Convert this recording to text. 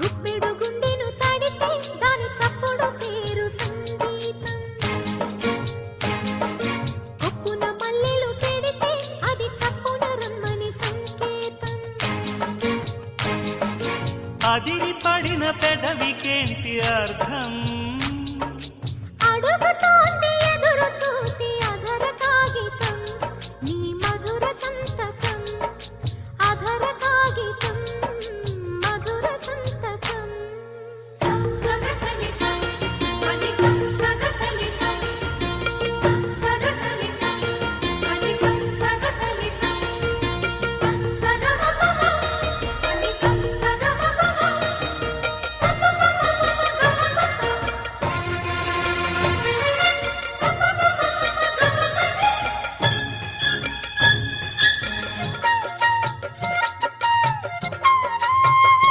గుప్పెడు గుండెను తడితే దాని చప్పుడు పేరు సంగీతం. కొప్పున మల్లెలు పెడితే అది చప్పున రమ్మని సంకేతం. అదిరి పడిన పెదవికేంటి అర్థం? అడుగుతోంది ఎదురు చూసి అధర కాగితం. నీ మధుర సంతకం